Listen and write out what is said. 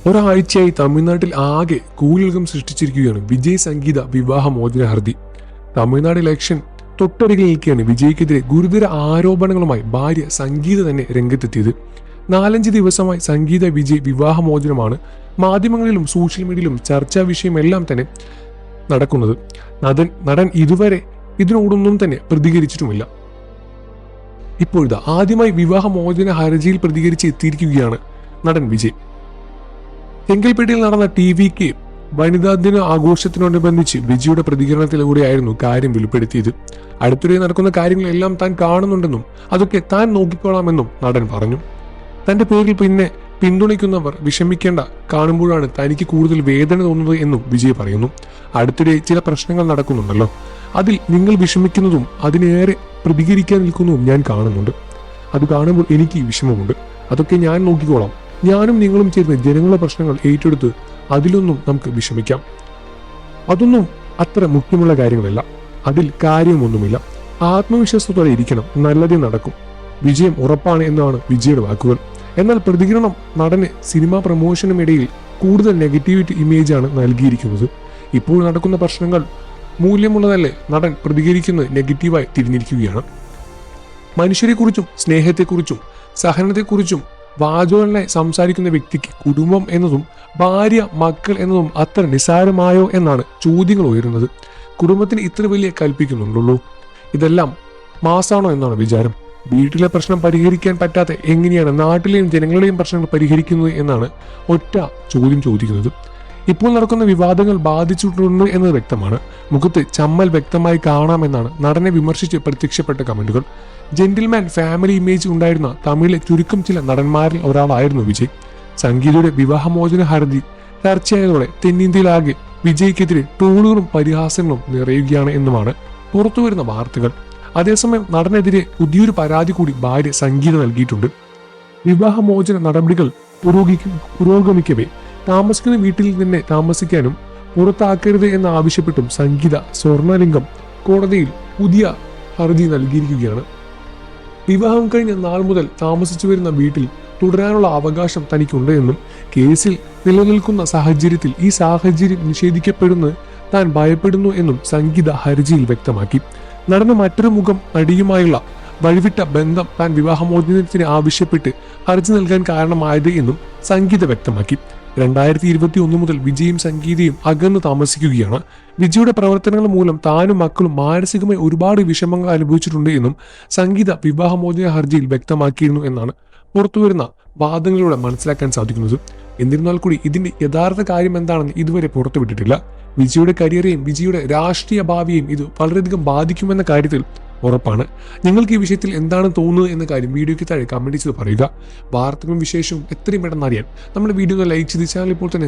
ഒരാഴ്ചയായി തമിഴ്നാട്ടിൽ ആകെ കൂലിളക്കം സൃഷ്ടിച്ചിരിക്കുകയാണ് വിജയ് സംഗീത വിവാഹ മോചന ഹർജി. തമിഴ്നാട് ഇലക്ഷൻ തൊട്ടരികിൽ നിൽക്കുകയാണ് വിജയ്ക്കെതിരെ ഗുരുതര ആരോപണങ്ങളുമായി ഭാര്യ സംഗീത തന്നെ രംഗത്തെത്തിയത്. 4-5 ദിവസമായി സംഗീത വിജയ് വിവാഹമോചനമാണ് മാധ്യമങ്ങളിലും സോഷ്യൽ മീഡിയയിലും ചർച്ചാ വിഷയമെല്ലാം തന്നെ നടക്കുന്നത്. നടൻ ഇതുവരെ ഇതിനോടൊന്നും തന്നെ പ്രതികരിച്ചിട്ടുമില്ല. ഇപ്പോഴിതാ ആദ്യമായി വിവാഹമോചന ഹർജിയിൽ പ്രതികരിച്ച് എത്തിയിരിക്കുകയാണ് നടൻ വിജയ്. ചെങ്കൽപ്പേട്ടയിൽ നടന്ന TVK വനിതാ ദിന ആഘോഷത്തിനോടനുബന്ധിച്ച് വിജയുടെ പ്രതികരണത്തിലൂടെയായിരുന്നു കാര്യം വെളിപ്പെടുത്തിയത്. അടുത്തിടെ നടക്കുന്ന കാര്യങ്ങളെല്ലാം താൻ കാണുന്നുണ്ടെന്നും അതൊക്കെ താൻ നോക്കിക്കോളാമെന്നും നടൻ പറഞ്ഞു. തന്റെ പേരിൽ പിന്തുണയ്ക്കുന്നവർ വിഷമിക്കേണ്ട, കാണുമ്പോഴാണ് തനിക്ക് കൂടുതൽ വേദന തോന്നുന്നത് എന്നും വിജയ് പറയുന്നു. അടുത്തിടെ ചില പ്രശ്നങ്ങൾ നടക്കുന്നുണ്ടല്ലോ, അതിൽ നിങ്ങൾ വിഷമിക്കുന്നതും അതിനേറെ പ്രതികരിക്കാൻ നിൽക്കുന്നതും ഞാൻ കാണുന്നുണ്ട്. അത് കാണുമ്പോൾ എനിക്ക് വിഷമമുണ്ട്. അതൊക്കെ ഞാൻ നോക്കിക്കോളാം. ഞാനും നിങ്ങളും ചേർന്ന് ജനങ്ങളുടെ പ്രശ്നങ്ങൾ ഏറ്റെടുത്ത് അതിലൊന്നും നമുക്ക് വിഷമിക്കാം. അതൊന്നും അത്ര മുഖ്യമുള്ള കാര്യങ്ങളല്ല, അതിൽ കാര്യമൊന്നുമില്ല. ആത്മവിശ്വാസത്തോടെ ഇരിക്കണം, നല്ലതേ നടക്കും. വിജയം ഉറപ്പാണ് എന്നാണ് വിജയുടെ വാക്കുകൾ. എന്നാൽ പ്രതികരണം നടന് സിനിമാ പ്രമോഷനുമിടയിൽ കൂടുതൽ നെഗറ്റീവിറ്റി ഇമേജാണ് നൽകിയിരിക്കുന്നത്. ഇപ്പോൾ നടക്കുന്ന പ്രശ്നങ്ങൾ മൂല്യമുള്ളതല്ലേ നടൻ പ്രതികരിക്കുന്നത് നെഗറ്റീവായി തിരിഞ്ഞിരിക്കുകയാണ്. മനുഷ്യരെക്കുറിച്ചും സ്നേഹത്തെക്കുറിച്ചും സഹനത്തെക്കുറിച്ചും വാചോളനായി സംസാരിക്കുന്ന വ്യക്തിക്ക് കുടുംബം എന്നതും ഭാര്യ മക്കൾ എന്നതും അത്ര നിസ്സാരമായോ എന്നാണ് ചോദ്യങ്ങൾ ഉയരുന്നത്. കുടുംബത്തിന് ഇത്ര വലിയ കൽപ്പിക്കുന്നുള്ളൂ, ഇതെല്ലാം മാസാണോ എന്നാണ് വിചാരം. വീട്ടിലെ പ്രശ്നം പരിഹരിക്കാൻ പറ്റാത്ത എങ്ങനെയാണ് നാട്ടിലെയും ജനങ്ങളുടെയും പ്രശ്നങ്ങൾ പരിഹരിക്കുന്നത് എന്നാണ് ഒറ്റ ചോദ്യം ചോദിക്കുന്നത്. ഇപ്പോൾ നടക്കുന്ന വിവാദങ്ങൾ ബാധിച്ചിട്ടുണ്ട് എന്നത് വ്യക്തമാണ്. മുഖത്ത് ചമ്മൽ വ്യക്തമായി കാണാമെന്നാണ് നടനെ വിമർശിച്ച് പ്രത്യക്ഷപ്പെട്ട കമന്റുകൾ. ജെന്റിൽമാൻ ഫാമിലി ഇമേജ് ഉണ്ടായിരുന്ന തമിഴിലെ ചുരുക്കം ചില നടന്മാരിൽ ഒരാളായിരുന്നു വിജയ്. സംഗീതയുടെ വിവാഹമോചന ഹർജി ചർച്ചയായതോടെ തെന്നിന്ത്യയിലാകെ വിജയ്ക്കെതിരെ ട്രോളുകളും പരിഹാസങ്ങളും നിറയുകയാണ് എന്നുമാണ് പുറത്തുവരുന്ന വാർത്തകൾ. അതേസമയം നടനെതിരെ പുതിയൊരു പരാതി കൂടി ഭാര്യ സംഗീത നൽകിയിട്ടുണ്ട്. വിവാഹമോചന നടപടികൾ പുരോഗമിക്കവേ താമസിക്കുന്ന വീട്ടിൽ തന്നെ താമസിക്കാനും പുറത്താക്കരുത് എന്നാവശ്യപ്പെട്ടും സംഗീത സ്വർണലിംഗം കോടതിയിൽ പുതിയ ഹർജി നൽകിയിരിക്കുകയാണ്. വിവാഹം കഴിഞ്ഞ നാൾ മുതൽ താമസിച്ചു വരുന്ന വീട്ടിൽ തുടരാനുള്ള അവകാശം തനിക്കുണ്ട് എന്നും കേസിൽ നിലനിൽക്കുന്ന സാഹചര്യത്തിൽ ഈ സാഹചര്യം നിഷേധിക്കപ്പെടുന്നത് താൻ ഭയപ്പെടുന്നു എന്നും സംഗീത ഹർജിയിൽ വ്യക്തമാക്കി. നടന്ന മറ്റൊരു മുഖം നടിയുമായുള്ള വഴിവിട്ട ബന്ധം താൻ വിവാഹമോചനത്തിന് ആവശ്യപ്പെട്ട് ഹർജി നൽകാൻ കാരണമായത് എന്നും സംഗീത വ്യക്തമാക്കി. 2021 മുതൽ വിജയും സംഗീതയും അകന്നു താമസിക്കുകയാണ്. വിജയുടെ പ്രവർത്തനങ്ങൾ മൂലം താനും മക്കളും മാനസികമായി ഒരുപാട് വിഷമങ്ങൾ അനുഭവിച്ചിട്ടുണ്ട് എന്നും സംഗീത വിവാഹമോചന ഹർജിയിൽ വ്യക്തമാക്കിയിരുന്നു എന്നാണ് പുറത്തുവരുന്ന വാദങ്ങളിലൂടെ മനസ്സിലാക്കാൻ സാധിക്കുന്നത്. എന്നിരുന്നാൽ കൂടി ഇതിന്റെ യഥാർത്ഥ കാര്യം എന്താണെന്ന് ഇതുവരെ പുറത്തുവിട്ടിട്ടില്ല. വിജയുടെ കരിയറേയും വിജയുടെ രാഷ്ട്രീയ ഭാവിയെയും ഇത് വളരെയധികം ബാധിക്കുമെന്ന കാര്യത്തിൽ ഉറപ്പാണ്. നിങ്ങൾക്ക് ഈ വിഷയത്തിൽ എന്താണ് തോന്നുന്നത് എന്ന കാര്യം വീഡിയോയ്ക്ക് താഴെ കമന്റ് ചെയ്ത് പറയുക. വാർത്തകളും വിശേഷവും എത്രയും പെട്ടെന്ന് അറിയാൻ നമ്മുടെ വീഡിയോ ലൈക്ക് ചെയ്ത് ചാനൽ ഇപ്പോൾ തന്നെ